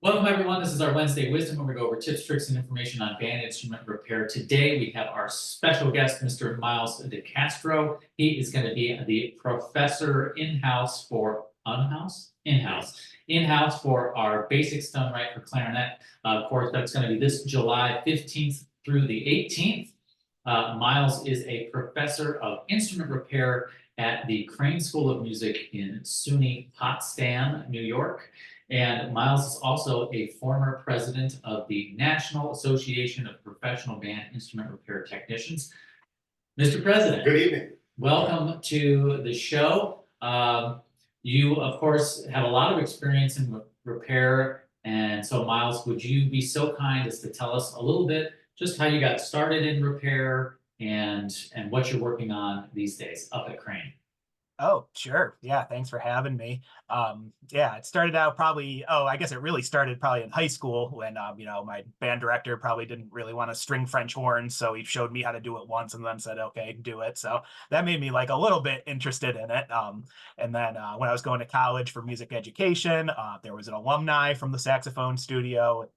Welcome everyone, this is our Wednesday Wisdom where we go over tips, tricks, and information on band instrument repair. Today we have our special guest, Mr. Miles DeCastro. He is going to be the professor in-house for in-house for our Basics Done Right for Clarinet course. That's going to be this July 15th through the 18th. Miles is a professor of instrument repair at the Crane School of Music in SUNY Potsdam, New York. And Miles is also a former president of the National Association of Professional Band Instrument Repair Technicians. Mr. President. Good evening. Welcome to the show. You, of course, have a lot of experience in repair. And so, Miles, would you be so kind as to tell us a little bit just how you got started in repair and what you're working on these days up at Crane? Oh, sure. Yeah, thanks for having me. Yeah, it started out I guess it really started probably in high school when, my band director probably didn't really want to string French horns. So he showed me how to do it once and then said, okay, do it. So that made me like a little bit interested in it. And then when I was going to college for music education, there was an alumni from the saxophone studio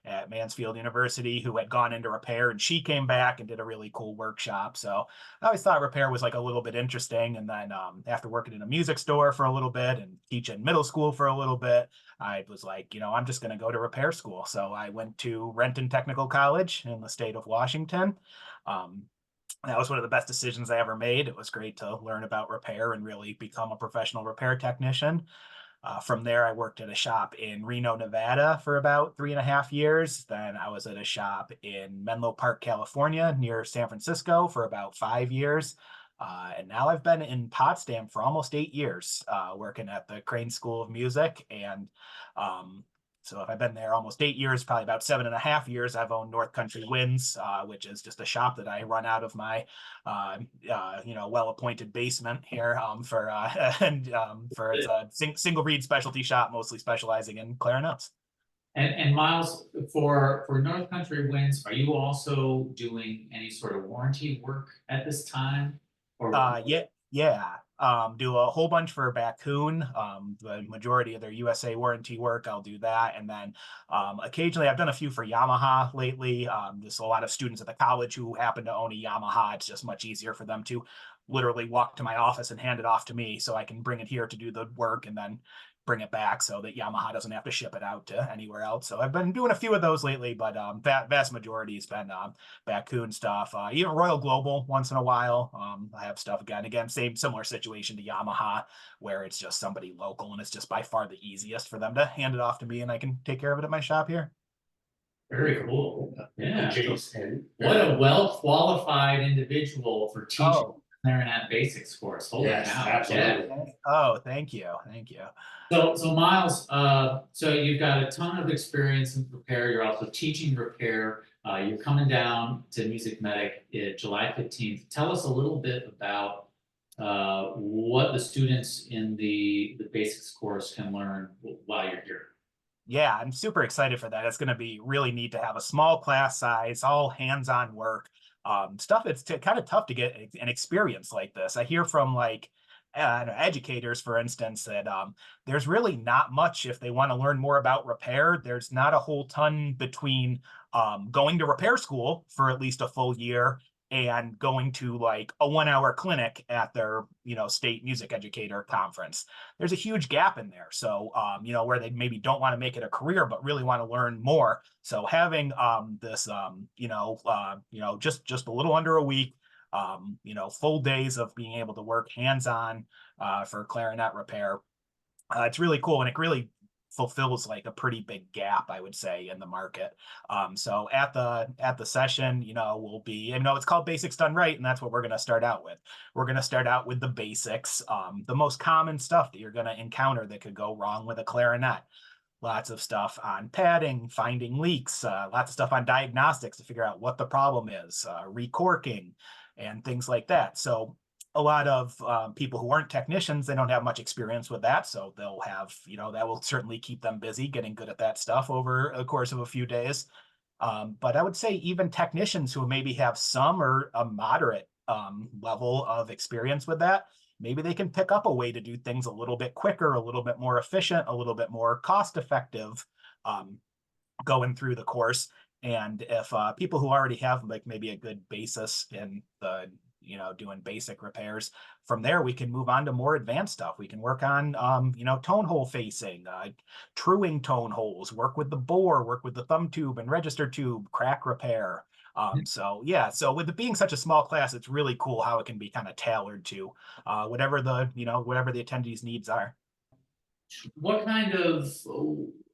at Mansfield University who had gone into repair, and she came back and did a really cool workshop. So I always thought repair was like a little bit interesting. And then after working in a music store for a little bit and teaching middle school for a little bit, I was like, I'm just going to go to repair school. So I went to Renton Technical College in the state of Washington. That was one of the best decisions I ever made. It was great to learn about repair and really become a professional repair technician. From there, I worked at a shop in Reno, Nevada for about 3.5 years. Then I was at a shop in Menlo Park, California, near San Francisco for about 5 years. And now I've been in Potsdam for almost 8 years, working at the Crane School of Music. And so if I've been there almost 8 years, probably about 7.5 years, I've owned North Country Winds, which is just a shop that I run out of my, well-appointed basement here for it's a single reed specialty shop, mostly specializing in clarinets. And Miles, for North Country Winds, are you also doing any sort of warranty work at this time? Or Yeah. Do a whole bunch for Bakun. The majority of their USA warranty work, I'll do that. And then occasionally I've done a few for Yamaha lately. Just a lot of students at the college who happen to own a Yamaha. It's just much easier for them to literally walk to my office and hand it off to me so I can bring it here to do the work and then bring it back so that Yamaha doesn't have to ship it out to anywhere else. So I've been doing a few of those lately, but vast majority has been Bakun stuff. Even Royal Global once in a while. I have stuff again, similar situation to Yamaha, where it's just somebody local and it's just by far the easiest for them to hand it off to me and I can take care of it at my shop here. Very cool. Yeah. Jason. What a well-qualified individual for teaching Clarinet Basics Course. Holy Yes, cow. absolutely. Yeah. Oh, thank you. So Miles, so you've got a ton of experience in repair. You're also teaching repair. You're coming down to MusicMedic July 15th. Tell us a little bit about what the students in the Basics course can learn while you're here. Yeah, I'm super excited for that. It's going to be really neat to have a small class size, all hands-on work. Stuff it's kind of tough to get an experience like this. I hear from educators, for instance, that there's really not much if they want to learn more about repair. There's not a whole ton between going to repair school for at least a full year and going to like a 1-hour clinic at their state music educator conference. There's a huge gap in there. So where they maybe don't want to make it a career but really want to learn more. So having this just a little under a week, full days of being able to work hands-on for clarinet repair, it's really cool, and it really fulfills like a pretty big gap, I would say, in the market. So at the session, we'll be, it's called Basics Done Right, and that's what we're going to start out with. We're going to start out with the basics, the most common stuff that you're going to encounter that could go wrong with a clarinet. Lots of stuff on padding, finding leaks, lots of stuff on diagnostics to figure out what the problem is, recorking, and things like that. So a lot of people who aren't technicians, they don't have much experience with that. So they'll have, that will certainly keep them busy getting good at that stuff over the course of a few days. But I would say even technicians who maybe have some or a moderate level of experience with that, maybe they can pick up a way to do things a little bit quicker, a little bit more efficient, a little bit more cost effective going through the course. And if people who already have like maybe a good basis in the, doing basic repairs, from there we can move on to more advanced stuff. We can work on, tone hole facing, truing tone holes, work with the bore, work with the thumb tube and register tube, crack repair. So yeah, so with it being such a small class, it's really cool how it can be kind of tailored to whatever the attendees' needs are. What kind of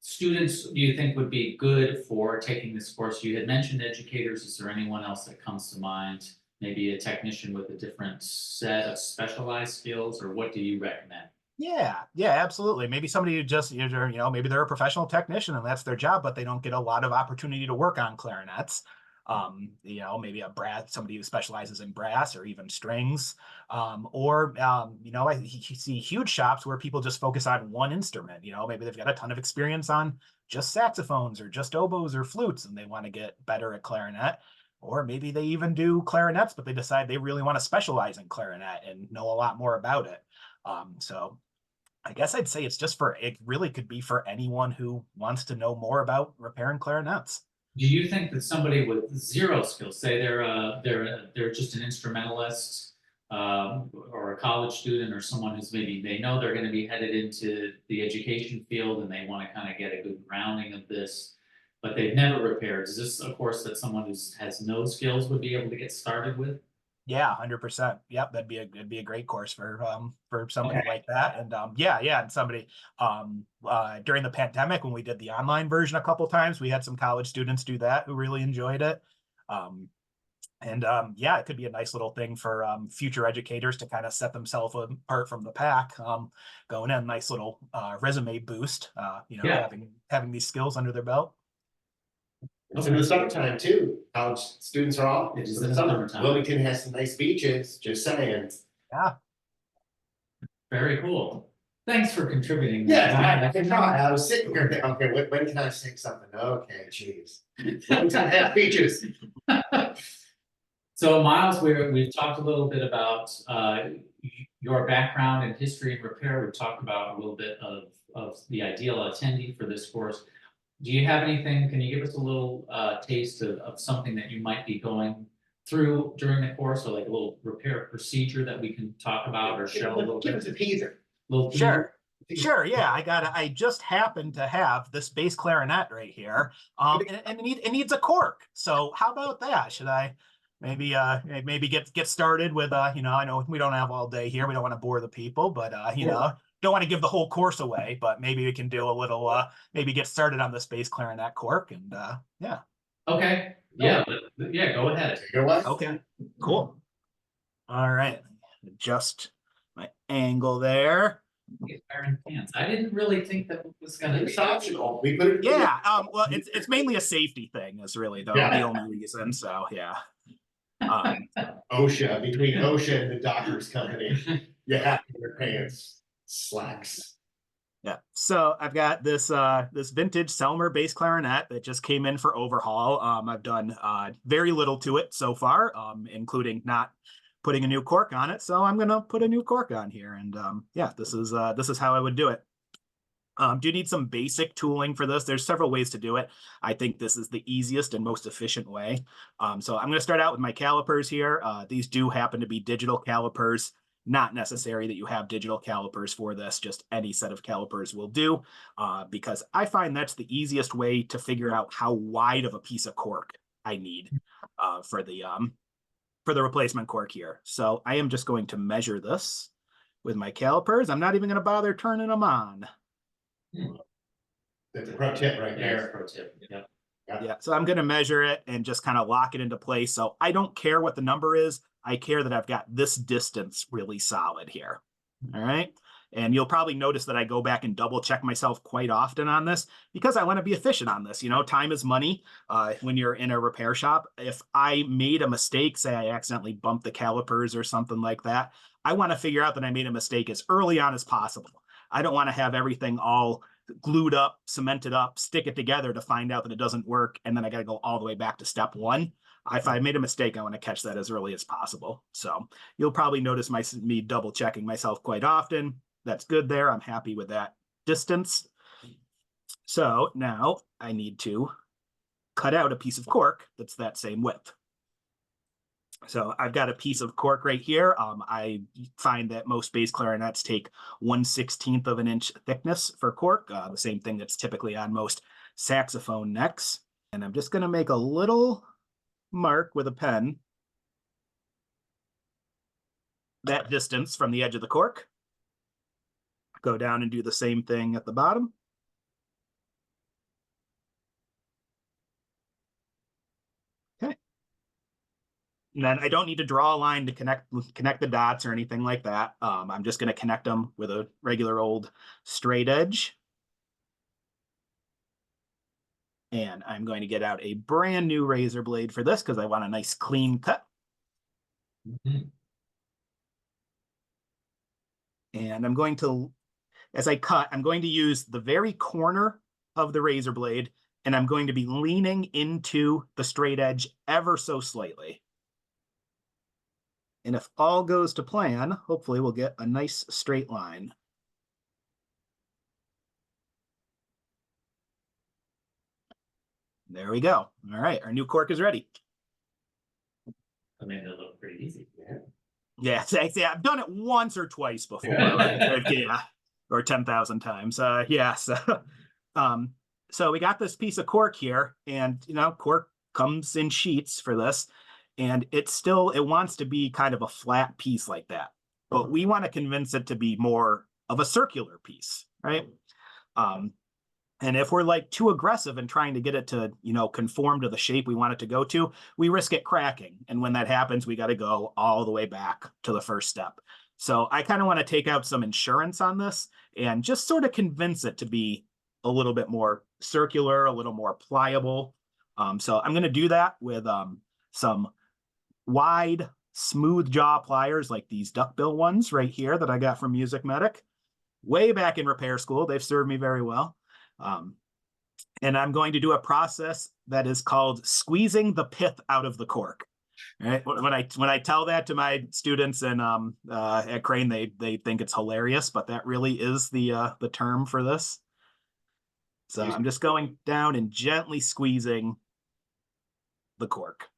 students do you think would be good for taking this course? You had mentioned educators. Is there anyone else that comes to mind? Maybe a technician with a different set of specialized skills, or what do you recommend? Yeah, absolutely. Maybe somebody who just, maybe they're a professional technician and that's their job, but they don't get a lot of opportunity to work on clarinets. Maybe a brass, somebody who specializes in brass or even strings. I see huge shops where people just focus on one instrument. Maybe they've got a ton of experience on just saxophones or just oboes or flutes, and they want to get better at clarinet. Or maybe they even do clarinets, but they decide they really want to specialize in clarinet and know a lot more about it. So I guess I'd say it really could be for anyone who wants to know more about repairing clarinets. Do you think that somebody with zero skills, say they're just an instrumentalist, or a college student, or someone who's maybe they know they're going to be headed into the education field and they want to kind of get a good grounding of this, but they've never repaired? Is this a course that someone who has no skills would be able to get started with? Yeah, 100%. Yep, that'd be a great course for somebody like that. And and somebody during the pandemic when we did the online version a couple times, we had some college students do that who really enjoyed it. It could be a nice little thing for future educators to kind of set themselves apart from the pack, going in, nice little resume boost, having these skills under their belt. It's in the summertime too. College students are off. It is in in the the summer. summertime. Wilmington has some nice beaches. Just saying. Yeah. Very cool. Thanks for contributing. Yeah, I can try. I was sitting here thinking, okay, when can I say something? Okay, geez. Wilmington has beaches. So Miles, we've talked a little bit about your background in history and repair. We've talked about a little bit of the ideal attendee for this course. Do you have anything? Can you give us a little taste of something that you might be going through during the course, or like a little repair procedure that we can talk about or show a little Give bit? us a teaser. Sure. Yeah, I just happen to have this bass clarinet right here, and it needs a cork. So how about that? Should I maybe get started with I know we don't have all day here. We don't want to bore the people, but don't want to give the whole course away. But maybe we can do a little maybe get started on this bass clarinet cork, and yeah. Okay. Yeah. Go ahead. Okay. Cool. All right. Adjust my angle there. Wearing pants. I didn't really think that was gonna It's be optional. We put it. Yeah. Well, it's mainly a safety thing. Is really the only reason. So yeah. OSHA, between OSHA and the Dockers company, you have to wear pants, slacks. Yeah, so I've got this this vintage Selmer bass clarinet that just came in for overhaul. I've done very little to it so far, including not putting a new cork on it. So I'm gonna put a new cork on here, and this is how I would do it. Do you need some basic tooling for this? There's several ways to do it. I think this is the easiest and most efficient way. So I'm going to start out with my calipers here. These do happen to be digital calipers. Not necessary that you have digital calipers for this. Just any set of calipers will do, because I find that's the easiest way to figure out how wide of a piece of cork I need for the replacement cork here. So I am just going to measure this with my calipers. I'm not even going to bother turning them on. That's a pro tip right there. Pro tip. Yeah. Yeah, so I'm going to measure it and just kind of lock it into place. So I don't care what the number is. I care that I've got this distance really solid here. All right. And you'll probably notice that I go back and double check myself quite often on this because I want to be efficient on this. Time is money when you're in a repair shop. If I made a mistake, say I accidentally bumped the calipers or something like that, I want to figure out that I made a mistake as early on as possible. I don't want to have everything all glued up, cemented up, stick it together to find out that it doesn't work. And then I got to go all the way back to step one. If I made a mistake, I want to catch that as early as possible. So you'll probably notice me double checking myself quite often. That's good there. I'm happy with that distance. So now I need to cut out a piece of cork that's that same width. So I've got a piece of cork right here. I find that most bass clarinets take 1/16 of an inch thickness for cork, the same thing that's typically on most saxophone necks. And I'm just going to make a little mark with a pen, that distance from the edge of the cork. Go down and do the same thing at the bottom. Okay. And then I don't need to draw a line to connect the dots or anything like that. I'm just going to connect them with a regular old straight edge. And I'm going to get out a brand new razor blade for this because I want a nice clean cut. And I'm going to, as I cut, I'm going to use the very corner of the razor blade, and I'm going to be leaning into the straight edge ever so slightly. And if all goes to plan, hopefully we'll get a nice straight line. There we go. All right, our new cork is ready. I made it look pretty easy. Yeah, I've done it once or twice before. Yeah, or 10,000 times. Yeah, so we got this piece of cork here, and cork comes in sheets for this, and it wants to be kind of a flat piece like that, but we want to convince it to be more of a circular piece, right? And if we're like too aggressive in trying to get it to, conform to the shape we want it to go to, we risk it cracking. And when that happens, we got to go all the way back to the first step. So I kind of want to take out some insurance on this and just sort of convince it to be a little bit more circular, a little more pliable. So I'm going to do that with some wide, smooth jaw pliers like these duckbill ones right here that I got from MusicMedic. Way back in repair school, they've served me very well. And I'm going to do a process that is called squeezing the pith out of the cork. Right? When I tell that to my students and at Crane, they think it's hilarious, but that really is the term for this. So I'm just going down and gently squeezing the cork.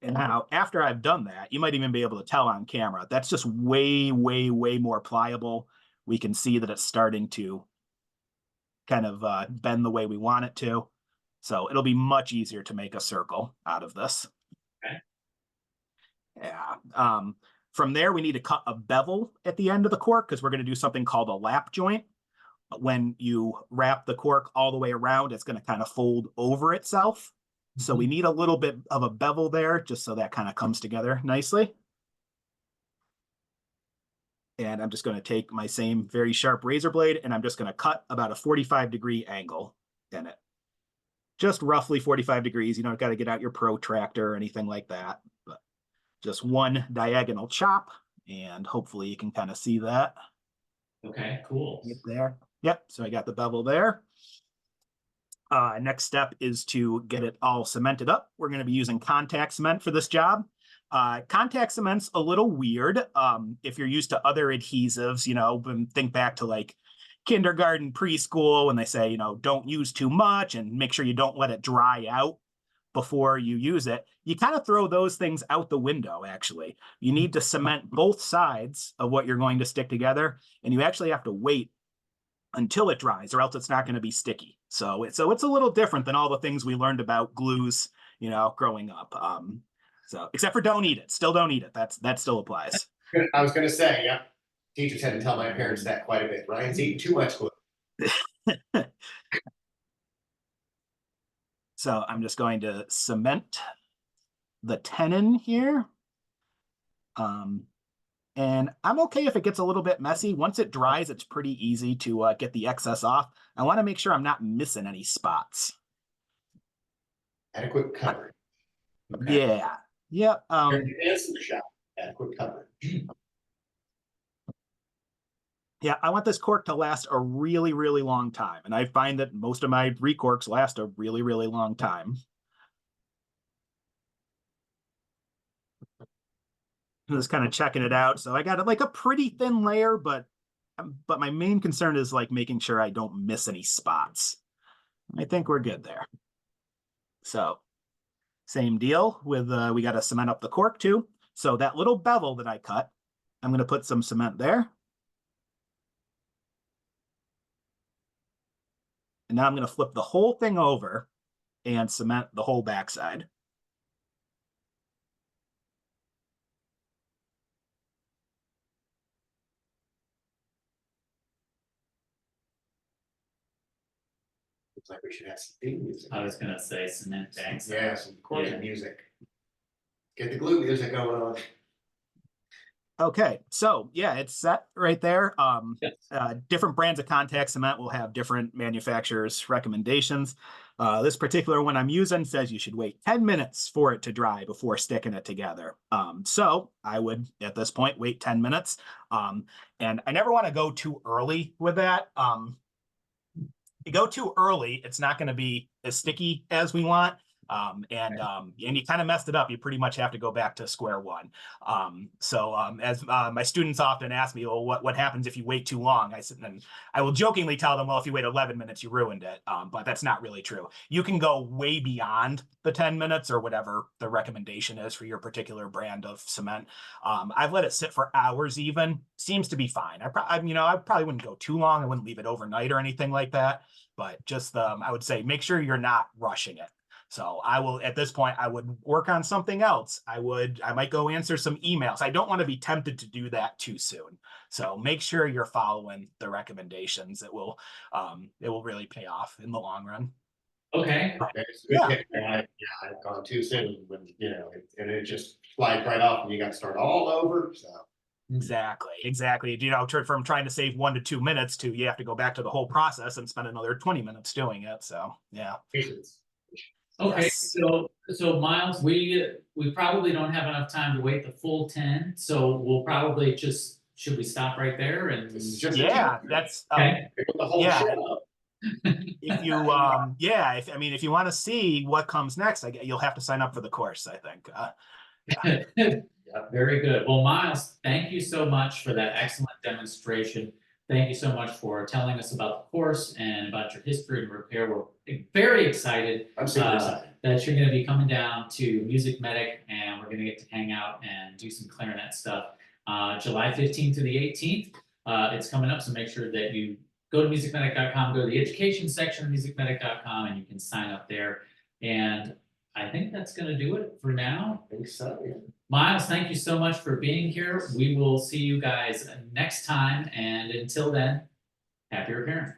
And now, after I've done that, you might even be able to tell on camera, that's just way, way, way more pliable. We can see that it's starting to kind of bend the way we want it to. So it'll be much easier to make a circle out of this. Okay. Yeah. From there, we need to cut a bevel at the end of the cork because we're going to do something called a lap joint. When you wrap the cork all the way around, it's going to kind of fold over itself. So we need a little bit of a bevel there just so that kind of comes together nicely. And I'm just going to take my same very sharp razor blade and I'm just going to cut about a 45-degree angle in it. Just roughly 45 degrees. You don't got to get out your protractor or anything like that, but just one diagonal chop, and hopefully you can kind of see that. Okay, cool. Right there. Yep, so I got the bevel there. Next step is to get it all cemented up. We're going to be using contact cement for this job. Contact cement's a little weird. If you're used to other adhesives, think back to like kindergarten, preschool, when they say, don't use too much and make sure you don't let it dry out before you use it. You kind of throw those things out the window, actually. You need to cement both sides of what you're going to stick together, and you actually have to wait until it dries, or else it's not going to be sticky. So it's a little different than all the things we learned about glues, growing up. So except for don't eat it. Still don't eat it. That still applies. I was gonna say, yeah. Teachers had to tell my parents that quite a bit. Ryan's eating too much glue. So I'm just going to cement the tenon here. And I'm okay if it gets a little bit messy. Once it dries, it's pretty easy to get the excess off. I want to make sure I'm not missing any spots. Adequate coverage. Okay. Yeah. Yep. Answer the shot. Adequate coverage. Yeah, I want this cork to last a really, really long time. And I find that most of my recorks last a really, really long time. Just kind of checking it out. So I got like a pretty thin layer, but but my main concern is like making sure I don't miss any spots. I think we're good there. So same deal with, we got to cement up the cork too. So that little bevel that I cut, I'm going to put some cement there. And now I'm going to flip the whole thing over and cement the whole backside. Looks like we should have some theme music. I was gonna say cement banks. Yeah, some chorus Yeah. music. Get the glue music going on. Okay, so yeah, it's set right there. Yes. Different brands of contact cement will have different manufacturers' recommendations. This particular one I'm using says you should wait 10 minutes for it to dry before sticking it together. So I would, at this point, wait 10 minutes. And I never want to go too early with that. If you go too early, it's not going to be as sticky as we want. And you kind of messed it up. You pretty much have to go back to square one. As my students often ask me, well, what happens if you wait too long? I said, and I will jokingly tell them, well, if you wait 11 minutes, you ruined it. But that's not really true. You can go way beyond the 10 minutes or whatever the recommendation is for your particular brand of cement. I've let it sit for hours even. Seems to be fine. I probably wouldn't go too long. I wouldn't leave it overnight or anything like that. But just I would say make sure you're not rushing it. So I will, at this point, I would work on something else. I might go answer some emails. I don't want to be tempted to do that too soon. So make sure you're following the recommendations. It will really pay off in the long run. Okay, Yeah. I've gone too soon when, and it just slides right off and you got to start all over, so. Exactly. From trying to save 1 to 2 minutes to you have to go back to the whole process and spend another 20 minutes doing it. So yeah. Patience. okay, Yes. so Miles, we probably don't have enough time to wait the full 10, so we'll probably should we stop right there and? This is just. Yeah, that's Okay. The whole yeah. show. If you if you want to see what comes next, you'll have to sign up for the course, I think. Very good. Well, Miles, thank you so much for that excellent demonstration. Thank you so much for telling us about the course and about your history and repair. We're very excited I'm super excited. that you're going to be coming down to MusicMedic, and we're going to get to hang out and do some clarinet stuff. July 15th to the 18th, it's coming up, so make sure that you go to MusicMedic.com, go to the education section of MusicMedic.com, and you can sign up there. And I think that's going to do it for now. I think so, yeah. Miles, thank you so much for being here. We will see you guys next time. And until then, happy repairing.